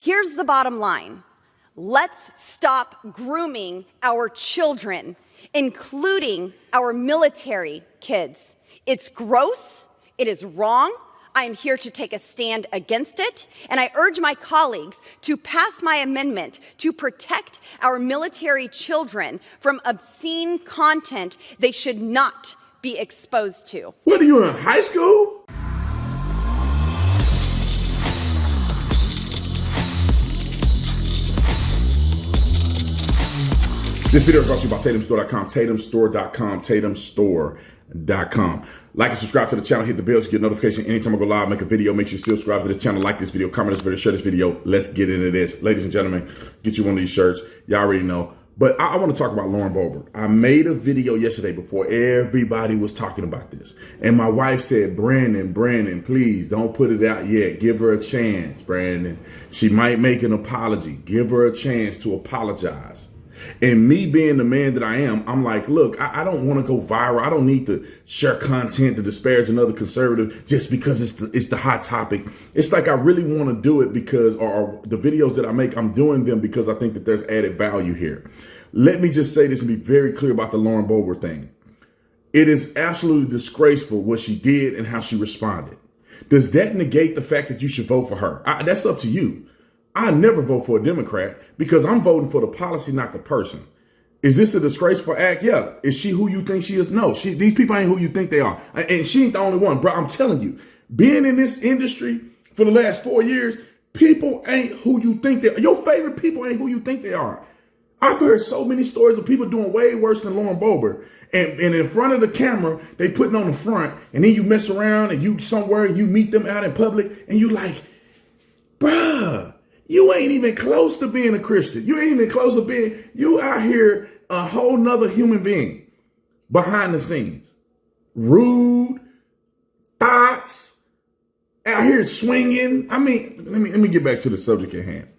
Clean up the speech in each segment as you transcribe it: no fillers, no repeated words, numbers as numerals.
Here's the bottom line. Let's stop grooming our children, including our military kids. It's gross. It is wrong. I am here to take a stand against it, and I urge my colleagues to pass my amendment to protect our military children from obscene content they should not be exposed to. What are you in high school? This video is brought to you by TatumStore.com, TatumStore.com, TatumStore.com. Like and subscribe to the channel, hit the bell to get notification anytime I go live, make a video. Make sure you still subscribe to this channel, like this video, comment this video, share this video. Let's get into this. Ladies and gentlemen, get you one of these shirts. Y'all already know. But I want to talk about Lauren Boebert. I made a video yesterday before everybody was talking about this. And my wife said, Brandon, please don't put it out yet. Give her a chance, Brandon. She might make an apology. Give her a chance to apologize. And me being the man that I am, I'm like, look, I don't want to go viral. I don't need to share content to disparage another conservative just because it's the hot topic. It's like I really want to do it because, or the videos that I make, I'm doing them because I think that there's added value here. Let me just say this and be very clear about the Lauren Boebert thing. It is absolutely disgraceful what she did and how she responded. Does that negate the fact that you should vote for her? That's up to you. I never vote for a Democrat because I'm voting for the policy, not the person. Is this a disgraceful act? Yeah. Is she who you think she is? No. These people ain't who you think they are. And she ain't the only one. Bro, I'm telling you, being in this industry for the last 4 years, people ain't who you think they are. Your favorite people ain't who you think they are. I've heard so many stories of people doing way worse than Lauren Boebert. And in front of the camera, they putting on the front, and then you mess around and you somewhere and you meet them out in public and you like, bruh. You ain't even close to being a Christian. You ain't even close to being, you out here a whole nother human being behind the scenes. Rude, thoughts, out here swinging. I mean, let me get back to the subject at hand.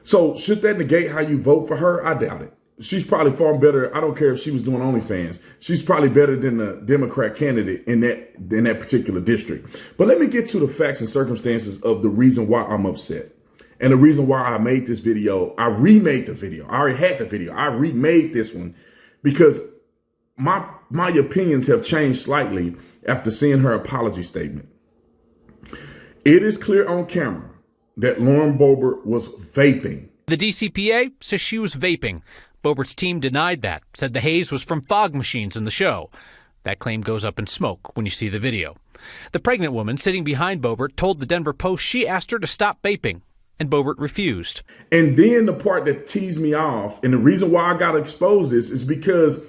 So should that negate how you vote for her? I doubt it. She's probably far better. I don't care if she was doing OnlyFans. She's probably better than the Democrat candidate in that particular district. But let me get to the facts and circumstances of the reason why I'm upset. And the reason why I made this video, I remade the video. I already had the video. I remade this one because my opinions have changed slightly after seeing her apology statement. It is clear on camera that Lauren Boebert was vaping. The DCPA says she was vaping. Boebert's team denied that, said the haze was from fog machines in the show. That claim goes up in smoke when you see the video. The pregnant woman sitting behind Boebert told the Denver Post she asked her to stop vaping. And Boebert refused. And then the part that teased me off, and the reason why I got to expose this is because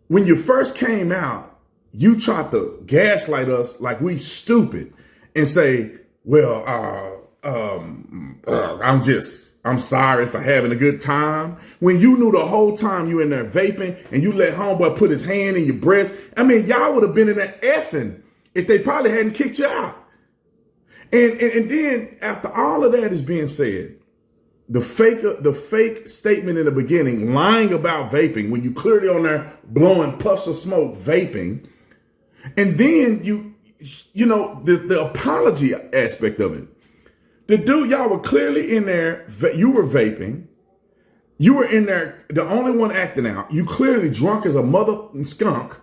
when you first came out, you tried to gaslight us like we stupid and say, well, I'm sorry for having a good time. When you knew the whole time you in there vaping and you let homeboy put his hand in your breast. I mean, y'all would have been in there effing if they probably hadn't kicked you out. And then after all of that is being said, the fake statement in the beginning, lying about vaping when you clearly on there blowing puffs of smoke vaping, and then you know the apology aspect of it. The dude, y'all were clearly in there. You were vaping. You were in there, the only one acting out. You clearly drunk as a mother skunk.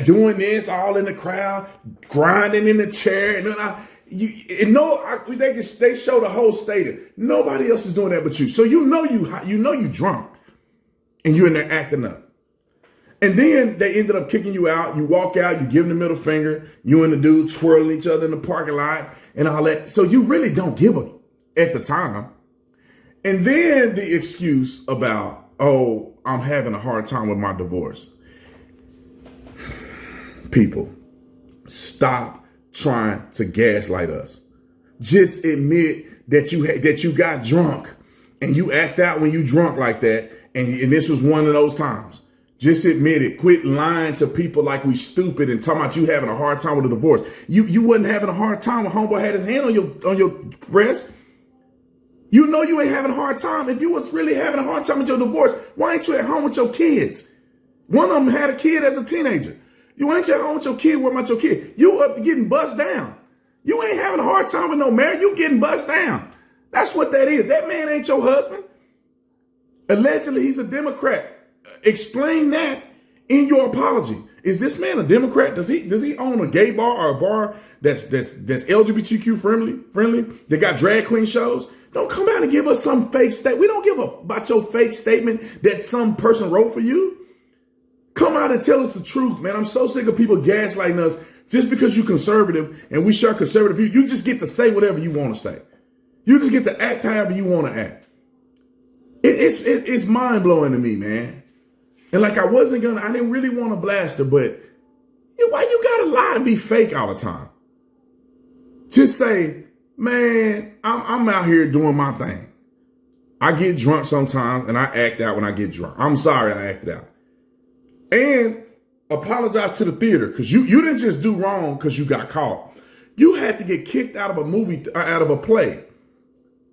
Doing this all in the crowd, grinding in the chair, and then they show the whole stadium. Nobody else is doing that but you. So you know you drunk, and you're in there acting up. And then they ended up kicking you out. You walk out, you give them the middle finger. You and the dude twirling each other in the parking lot and all that. So you really don't give a at the time. And then the excuse about, oh, I'm having a hard time with my divorce. People, stop trying to gaslight us. Just admit that you got drunk and you act out when you drunk like that. And this was one of those times. Just admit it. Quit lying to people like we stupid and talking about you having a hard time with a divorce. You wasn't having a hard time when homeboy had his hand on your breast. You know you ain't having a hard time. If you was really having a hard time with your divorce, why ain't you at home with your kids? One of them had a kid as a teenager. You ain't at home with your kid. What about your kid? You up to getting buzzed down. You ain't having a hard time with no marriage. You getting buzzed down. That's what that is. That man ain't your husband. Allegedly, he's a Democrat. Explain that in your apology. Is this man a Democrat? Does he own a gay bar or a bar that's LGBTQ friendly? That got drag queen shows? Don't come out and give us some fake statement. We don't give about your fake statement that some person wrote for you. Come out and tell us the truth, man. I'm so sick of people gaslighting us just because you're conservative and we share conservative views. You just get to say whatever you want to say. You just get to act however you want to act. It's mind blowing to me, man. And like I didn't really want to blast her, but why you gotta lie and be fake all the time? Just say, man, I'm out here doing my thing. I get drunk sometimes and I act out when I get drunk. I'm sorry I acted out. And apologize to the theater, because you didn't just do wrong because you got caught. You had to get kicked out of a movie, out of a play.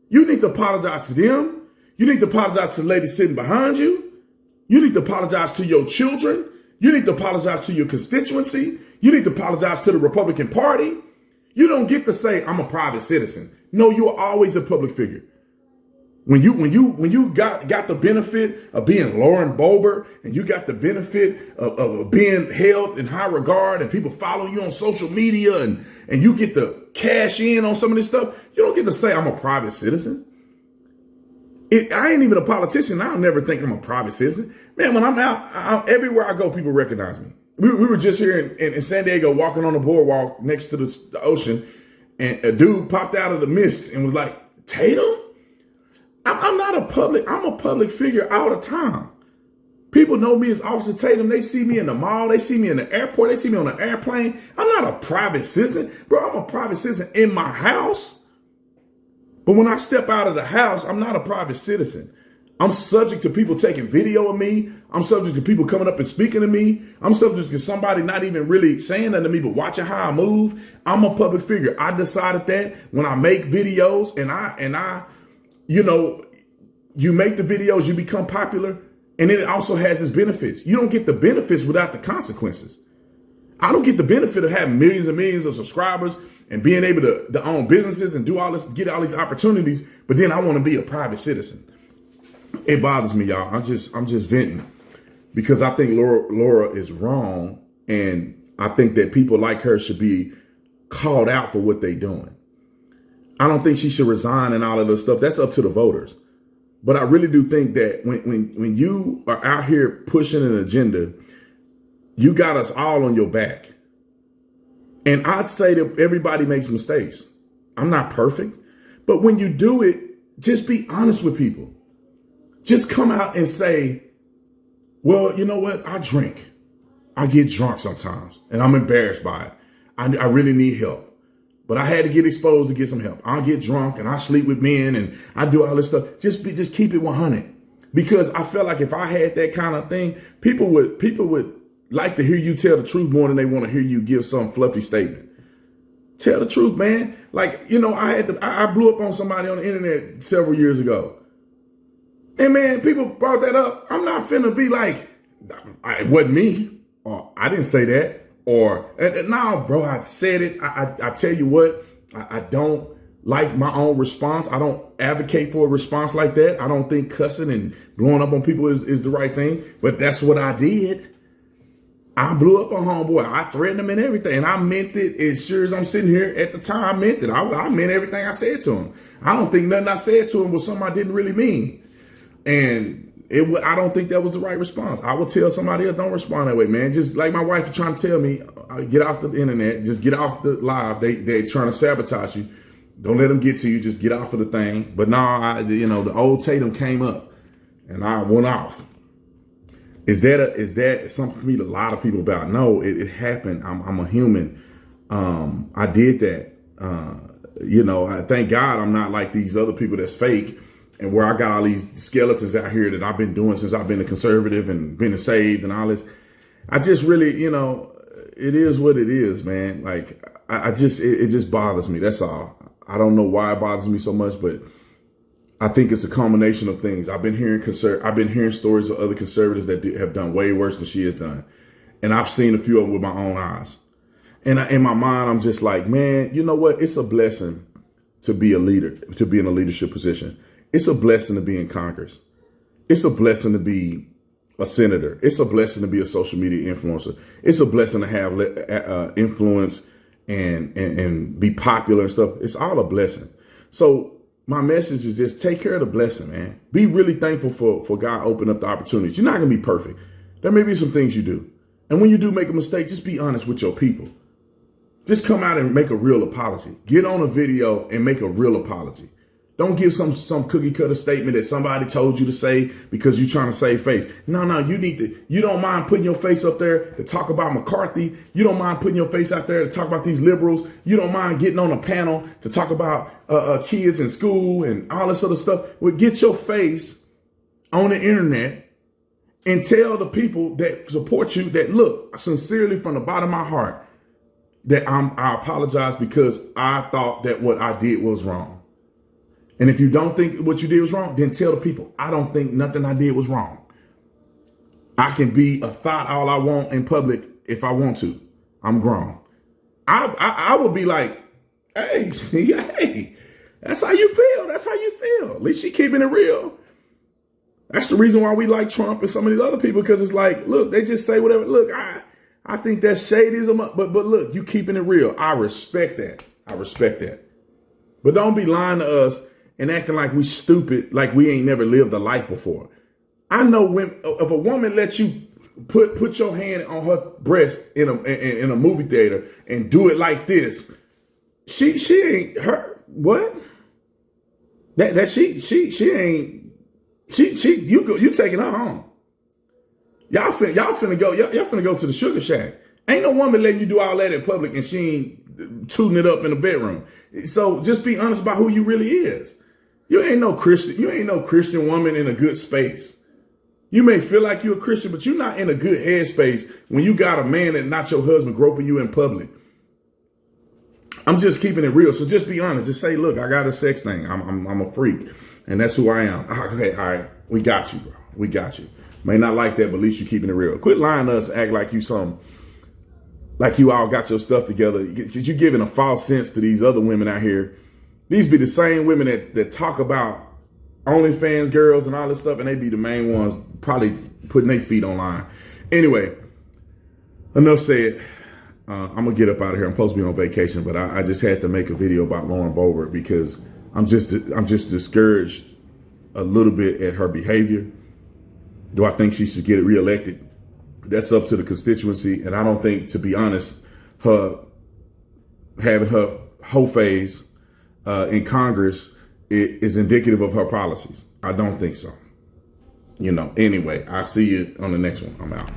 You need to apologize to them. You need to apologize to the lady sitting behind you. You need to apologize to your children. You need to apologize to your constituency. You need to apologize to the Republican Party. You don't get to say, I'm a private citizen. No, you're always a public figure. When you got the benefit of being Lauren Boebert, and you got the benefit of being held in high regard and people follow you on social media and you get to cash in on some of this stuff, you don't get to say I'm a private citizen. I ain't even a politician. I'll never think I'm a private citizen. Man, when I'm out, everywhere I go, people recognize me. We were just here in San Diego walking on the boardwalk next to the ocean, and a dude popped out of the mist and was like, Tatum? I'm a public figure all the time. People know me as Officer Tatum. They see me in the mall. They see me in the airport. They see me on an airplane. I'm not a private citizen. Bro, I'm a private citizen in my house. But when I step out of the house, I'm not a private citizen. I'm subject to people taking video of me. I'm subject to people coming up and speaking to me. I'm subject to somebody not even really saying that to me, but watching how I move. I'm a public figure. I decided that when I make videos and I, you make the videos, you become popular, and then it also has its benefits. You don't get the benefits without the consequences. I don't get the benefit of having millions and millions of subscribers and being able to own businesses and do all this, get all these opportunities, but then I want to be a private citizen. It bothers me, y'all. I'm just venting because I think Laura is wrong, and I think that people like her should be called out for what they're doing. I don't think she should resign and all of this stuff. That's up to the voters. But I really do think that when you are out here pushing an agenda, you got us all on your back. And I'd say that everybody makes mistakes. I'm not perfect. But when you do it, just be honest with people. Just come out and say, well, you know what? I drink. I get drunk sometimes and I'm embarrassed by it. I really need help. But I had to get exposed to get some help. I get drunk and I sleep with men and I do all this stuff. Just keep it 100. Because I felt like if I had that kind of thing, people would like to hear you tell the truth more than they want to hear you give some fluffy statement. Tell the truth, man. Like, I blew up on somebody on the internet several years ago. And man, people brought that up. I'm not finna be like, it wasn't me, or I didn't say that. Or, no, bro, I said it. I tell you what, I don't like my own response. I don't advocate for a response like that. I don't think cussing and blowing up on people is the right thing. But that's what I did. I blew up on homeboy. I threatened him and everything. And I meant it as sure as I'm sitting here at the time. I meant it. I meant everything I said to him. I don't think nothing I said to him was something I didn't really mean. And I don't think that was the right response. I would tell somebody else, don't respond that way, man. Just like my wife is trying to tell me, get off the internet, just get off the live. They're trying to sabotage you. Don't let them get to you. Just get off of the thing. But no, the old Tatum came up and I went off. Is that something for me to lie to people about? No, it happened. I'm a human. I did that. I thank God I'm not like these other people that's fake. And where I got all these skeletons out here that I've been doing since I've been a conservative and been saved and all this. I just really, it is what it is, man. Like, it just bothers me. That's all. I don't know why it bothers me so much, but I think it's a combination of things. I've been hearing stories of other conservatives that have done way worse than she has done. And I've seen a few of them with my own eyes. And in my mind, I'm just like, man, you know what? It's a blessing to be a leader, to be in a leadership position. It's a blessing to be in Congress. It's a blessing to be a senator. It's a blessing to be a social media influencer. It's a blessing to have influence and be popular and stuff. It's all a blessing. So my message is just take care of the blessing, man. Be really thankful for God opening up the opportunities. You're not going to be perfect. There may be some things you do. And when you do make a mistake, just be honest with your people. Just come out and make a real apology. Get on a video and make a real apology. Don't give some cookie cutter statement that somebody told you to say because you're trying to save face. No, you don't mind putting your face up there to talk about McCarthy. You don't mind putting your face out there to talk about these liberals. You don't mind getting on a panel to talk about kids in school and all this other stuff. Well, get your face on the internet and tell the people that support you that, look, sincerely from the bottom of my heart, that I apologize because I thought that what I did was wrong. And if you don't think what you did was wrong, then tell the people, I don't think nothing I did was wrong. I can be a thought all I want in public if I want to. I'm grown. I would be like, hey, that's how you feel. That's how you feel. At least she keeping it real. That's the reason why we like Trump and some of these other people, because it's like, look, they just say whatever. Look, I think that shadeism, but look, you keeping it real. I respect that. I respect that. But don't be lying to us and acting like we stupid, like we ain't never lived a life before. I know when if a woman lets you put your hand on her breast in a movie theater and do it like this, she ain't her what? That she ain't you taking her home. Y'all finna go to the sugar shack. Ain't no woman letting you do all that in public and she ain't tooting it up in the bedroom. So just be honest about who you really is. You ain't no Christian woman in a good space. You may feel like you're a Christian, but you're not in a good headspace when you got a man that's not your husband groping you in public. I'm just keeping it real. So just be honest. Just say, look, I got a sex thing. I'm a freak. And that's who I am. Okay, all right. We got you, bro. We got you. May not like that, but at least you're keeping it real. Quit lying to us, act like you like you all got your stuff together. You're giving a false sense to these other women out here. These be the same women that talk about OnlyFans girls and all this stuff, and they be the main ones probably putting their feet online. Anyway, enough said. I'm going to get up out of here. I'm supposed to be on vacation, but I just had to make a video about Lauren Boebert because I'm just discouraged a little bit at her behavior. Do I think she should get reelected? That's up to the constituency. And I don't think, to be honest, her having her whole phase in Congress is indicative of her policies. I don't think so. Anyway, I'll see you on the next one. I'm out.